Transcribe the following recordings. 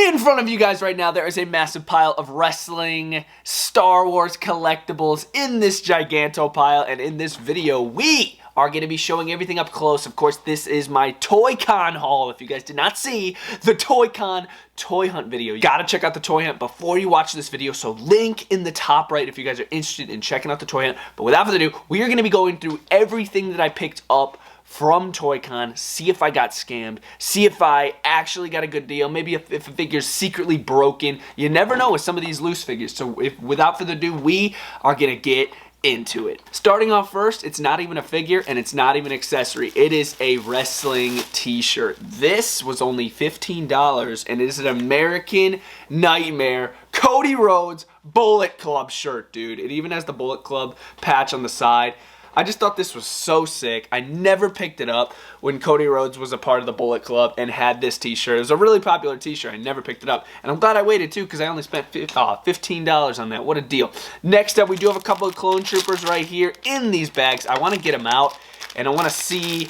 In front of you guys right now, there is a massive pile of wrestling, Star Wars collectibles in this giganto pile, and in this video, we are going to be showing everything up close. Of course, this is my Toy Con haul. If you guys did not see the Toy Con Toy Hunt video, you gotta check out the Toy Hunt before you watch this video, so link in the top right if you guys are interested in checking out the Toy Hunt. But without further ado, we are going to be going through everything that I picked up from Toy Con, see if I got scammed, see if I actually got a good deal, maybe if a figure's secretly broken. You never know with some of these loose figures. So without further ado, we are gonna get into it. Starting off first, it's not even a figure and it's not even an accessory. It is a wrestling t-shirt. This was only $15 and it is an American Nightmare Cody Rhodes Bullet Club shirt, dude. It even has the Bullet Club patch on the side. I just thought this was so sick. I never picked it up when Cody Rhodes was a part of the Bullet Club and had this t-shirt. It was a really popular t-shirt. I never picked it up. And I'm glad I waited too because I only spent $15 on that. What a deal. Next up, we do have a couple of clone troopers right here in these bags. I want to get them out and I want to see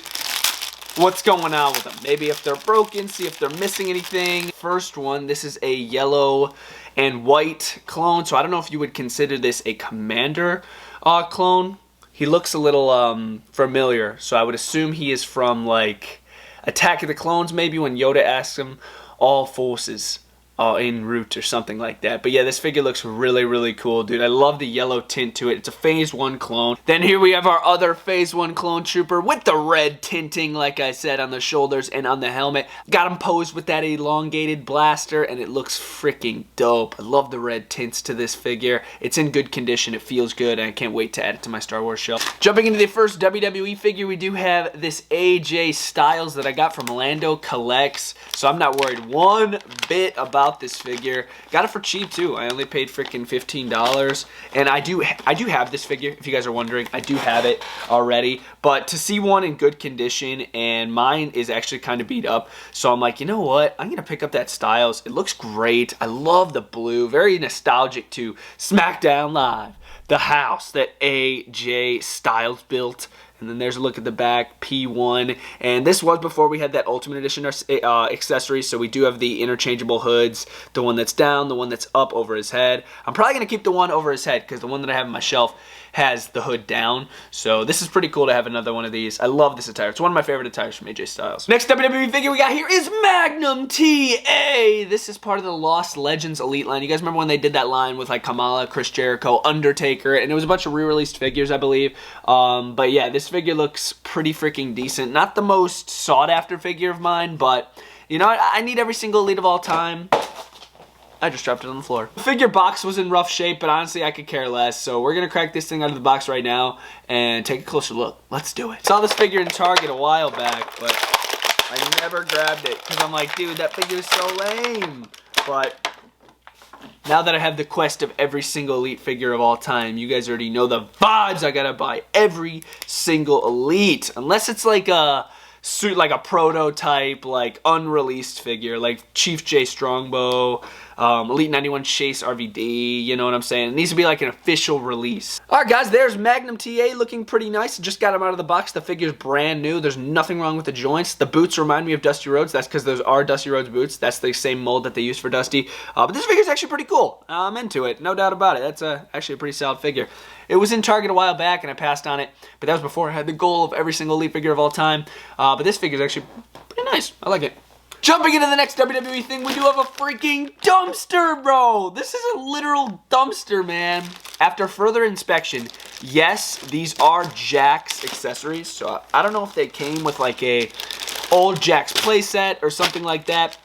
what's going on with them. Maybe if they're broken, see if they're missing anything. First one, this is a yellow and white clone. So I don't know if you would consider this a Commander clone. He looks a little familiar, so I would assume he is from, like, Attack of the Clones, maybe, when Yoda asks him, all forces are en route or something like that. But yeah, this figure looks really, really cool, dude. I love the yellow tint to it. It's a Phase 1 clone. Then here we have our other Phase 1 clone trooper with the red tinting, like I said, on the shoulders and on the helmet. Got him posed with that elongated blaster, and it looks freaking dope. I love the red tints to this figure. It's in good condition. It feels good, and I can't wait to add it to my Star Wars shelf. Jumping into the first WWE figure, we do have this AJ Styles that I got from Lando Collects, so I'm not worried one bit about this figure. Got it for cheap too. I only paid freaking $15, and I do have this figure. If you guys are wondering, I do have it already. But to see one in good condition, and mine is actually kind of beat up, so I'm like, you know what? I'm gonna pick up that Styles. It looks great. I love the blue. Very nostalgic to SmackDown Live, the house that AJ Styles built. And then there's a look at the back, P1. And this was before we had that Ultimate Edition accessory, so we do have the interchangeable hoods, the one that's down, the one that's up over his head. I'm probably going to keep the one over his head because the one that I have on my shelf has the hood down. So this is pretty cool to have another one of these. I love this attire. It's one of my favorite attires from AJ Styles. Next WWE figure we got here is Magnum TA. This is part of the Lost Legends Elite line. You guys remember when they did that line with like Kamala, Chris Jericho, Undertaker, and it was a bunch of re-released figures, I believe. But yeah, this figure looks pretty freaking decent. Not the most sought-after figure of mine, but you know, I need every single Elite of all time. I just dropped it on the floor. The figure box was in rough shape, but honestly, I could care less. So we're going to crack this thing out of the box right now and take a closer look. Let's do it. Saw this figure in Target a while back, but I never grabbed it because I'm like, dude, that figure is so lame. But now that I have the quest of every single Elite figure of all time, you guys already know the vibes. I got to buy every single Elite. Unless it's like a suit, like a prototype, like unreleased figure, like Chief J Strongbow, Elite 91 Chase RVD, you know what I'm saying? It needs to be like an official release. Alright guys, there's Magnum TA looking pretty nice. Just got him out of the box. The figure's brand new. There's nothing wrong with the joints. The boots remind me of Dusty Rhodes. That's because those are Dusty Rhodes boots. That's the same mold that they used for Dusty. But this figure's actually pretty cool. I'm into it. No doubt about it. That's actually a pretty solid figure. It was in Target a while back and I passed on it, but that was before I had the goal of every single Elite figure of all time. But this figure's actually pretty nice. I like it. Jumping into the next WWE thing, we do have a freaking dumpster, bro. This is a literal dumpster, man. After further inspection, yes, these are Jakks accessories. So I don't know if they came with like a old Jakks playset or something like that.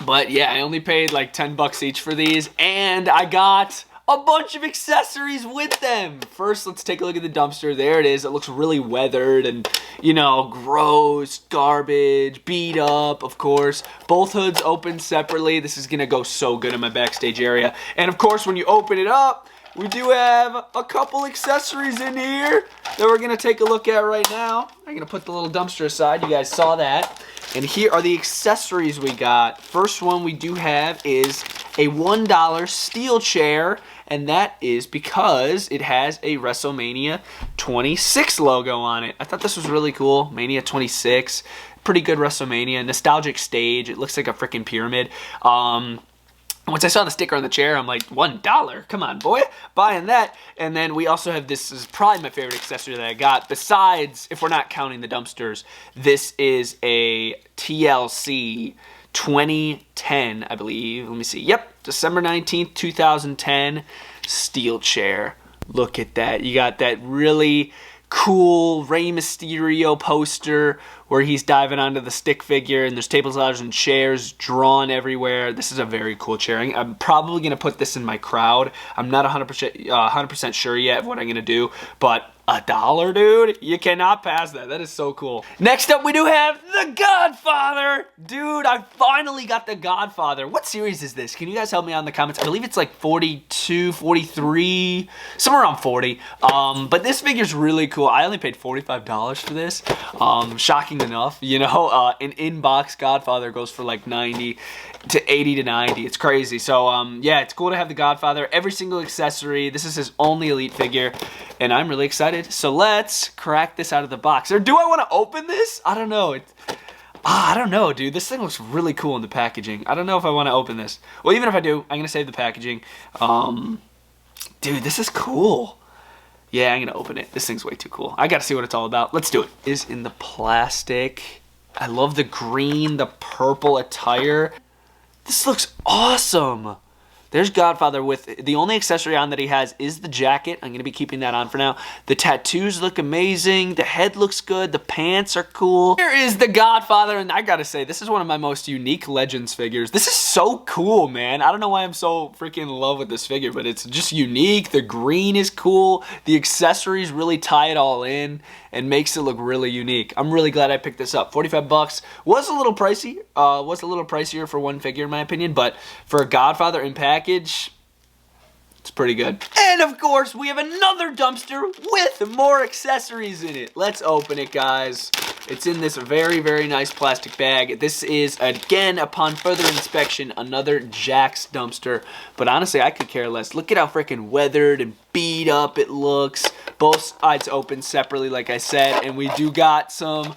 But yeah, I only paid like 10 bucks each for these, and I got a bunch of accessories with them. First, let's take a look at the dumpster. There it is. It looks really weathered and, you know, gross, garbage, beat up, of course. Both hoods open separately. This is going to go so good in my backstage area. And, of course, when you open it up, we do have a couple accessories in here that we're going to take a look at right now. I'm going to put the little dumpster aside. You guys saw that. And here are the accessories we got. First one we do have is a $1 steel chair, and that is because it has a WrestleMania 26 logo on it. I thought this was really cool. Mania 26. Pretty good WrestleMania. Nostalgic stage. It looks like a freaking pyramid. Once I saw the sticker on the chair, I'm like, $1. Come on, boy. Buying that. And then we also have this is probably my favorite accessory that I got. Besides, if we're not counting the dumpsters, this is a TLC 2010, I believe. Let me see. Yep, December 19th, 2010 steel chair. Look at that. You got that really cool Rey Mysterio poster where he's diving onto the stick figure, and there's tables, ladders, and chairs drawn everywhere. This is a very cool chair. I'm probably going to put this in my crowd. I'm not 100% sure yet of what I'm going to do, but $1, dude? You cannot pass that. That is so cool. Next up, we do have The Godfather. Dude, I finally got The Godfather. What series is this? Can you guys help me out in the comments? I believe it's like 42, 43, somewhere around 40. But this figure's really cool. I only paid $45 for this. Shocking enough, you know, an in-box Godfather goes for like 90 to 80 to 90. It's crazy. So, yeah, it's cool to have The Godfather. Every single accessory. This is his only Elite figure, and I'm really excited. So let's crack this out of the box. Or do I want to open this? I don't know. I don't know, dude. This thing looks really cool in the packaging. I don't know if I want to open this. Well, even if I do, I'm going to save the packaging. Dude, this is cool. Yeah, I'm going to open it. This thing's way too cool. I got to see what it's all about. Let's do it. It is in the plastic. I love the green, the purple attire. This looks awesome. There's Godfather with the only accessory on that he has is the jacket. I'm going to be keeping that on for now. The tattoos look amazing. The head looks good. The pants are cool. Here is the Godfather, and I got to say, this is one of my most unique Legends figures. This is so cool, man. I don't know why I'm so freaking in love with this figure, but it's just unique. The green is cool. The accessories really tie it all in and makes it look really unique. I'm really glad I picked this up. 45 bucks. Was a little pricey. Was a little pricier for one figure in my opinion, but for a Godfather in package, it's pretty good. And of course, we have another dumpster with more accessories in it. Let's open it, guys. It's in this very, very nice plastic bag. This is, again, upon further inspection, another Jack's dumpster. But honestly, I could care less. Look at how freaking weathered and beat up it looks. Both sides open separately, like I said. And we do got some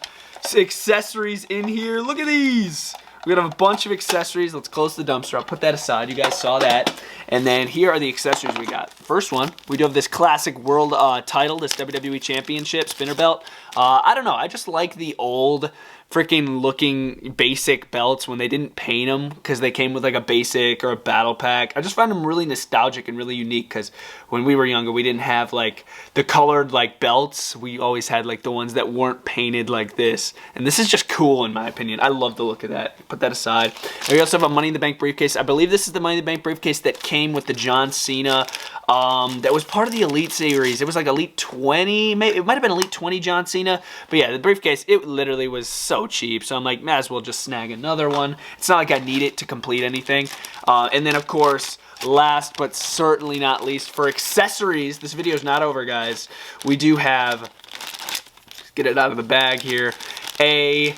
accessories in here. Look at these. We have a bunch of accessories. Let's close the dumpster. I'll put that aside. You guys saw that. And then here are the accessories we got. First one, we do have this classic world title, this WWE Championship spinner belt. I don't know. I just like the old freaking looking basic belts when they didn't paint them because they came with like a basic or a battle pack. I just find them really nostalgic and really unique because when we were younger, we didn't have like the colored like belts. We always had like the ones that weren't painted like this. And this is just cool in my opinion. I love the look of that. Put that aside. And we also have a Money in the Bank briefcase. I believe this is the Money in the Bank briefcase that came with the John Cena. That was part of the Elite series. It was like Elite 20. It might have been Elite 20 John Cena. But yeah, the briefcase, it literally was so cheap. So I'm like, might as well just snag another one. It's not like I need it to complete anything. And then, of course, last but certainly not least, for accessories, this video is not over, guys. We do have, get it out of the bag here, a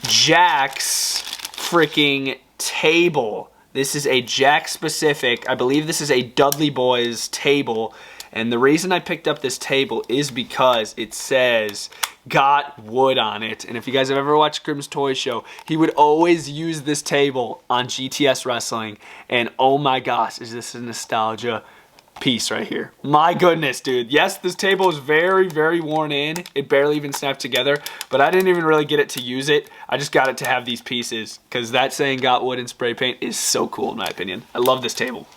Jack's freaking table. This is a Jack specific. I believe this is a Dudley Boys table. And the reason I picked up this table is because it says Got Wood on it. And if you guys have ever watched Grimm's Toy Show, he would always use this table on GTS Wrestling. And oh my gosh, is this a nostalgia piece right here. My goodness, dude. Yes, this table is very, very worn in. It barely even snapped together, but I didn't even really get it to use it. I just got it to have these pieces because that saying Got Wood in spray paint is so cool in my opinion. I love this table.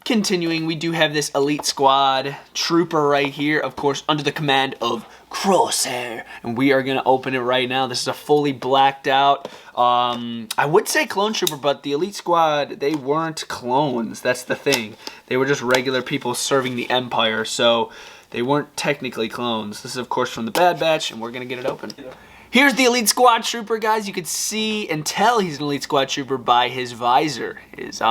Continuing, we do have this Elite Squad Trooper right here, of course, under the command of Crosshair. And we are going to open it right now. This is a fully blacked out, I would say Clone Trooper, but the Elite Squad, they weren't clones. That's the thing. They were just regular people serving the Empire, so they weren't technically clones. This is, of course, from the Bad Batch, and we're going to get it open. Here's the Elite Squad Trooper, guys. You could see and tell he's an Elite Squad Trooper by his visor. His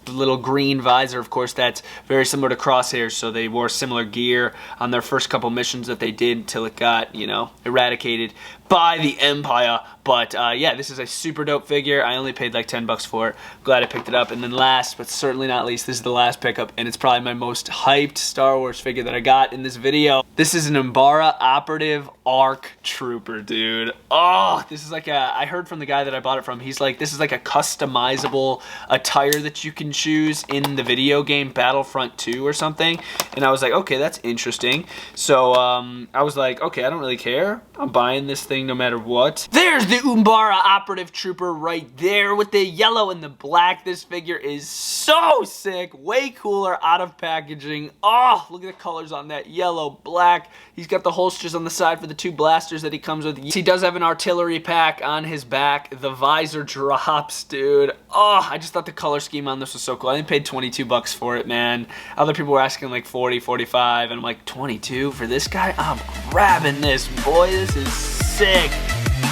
little green visor, of course, that's very similar to Crosshair, so they wore similar gear on their first couple missions that they did until it got, you know, eradicated by the Empire. But yeah, this is a super dope figure. I only paid like 10 bucks for it. Glad I picked it up. And then last, but certainly not least, this is the last pickup, and it's probably my most hyped Star Wars figure that I got in this video. This is an Umbaran operative ARC Trooper, dude. Oh, this is like I heard from the guy that I bought it from, he's like, this is like a customizable attire that you can choose in the video game Battlefront 2 or something. And I was like, okay, that's interesting. So I was like, okay, I don't really care. I'm buying this thing no matter what. There's the Umbaran operative trooper right there with the yellow and the black. This figure is so sick. Way cooler out of packaging. Oh, look at the colors on that. Yellow, black. He's got the holsters on the side for the 2 blasters that he comes with. He does have an artillery pack on his back. The visor drops, dude. Oh, I just thought the color scheme on this was so cool. I only paid 22 bucks for it, man. Other people were asking like 40, 45, and I'm like, 22 for this guy? I'm grabbing this, boy. This is sick.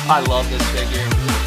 I love this figure.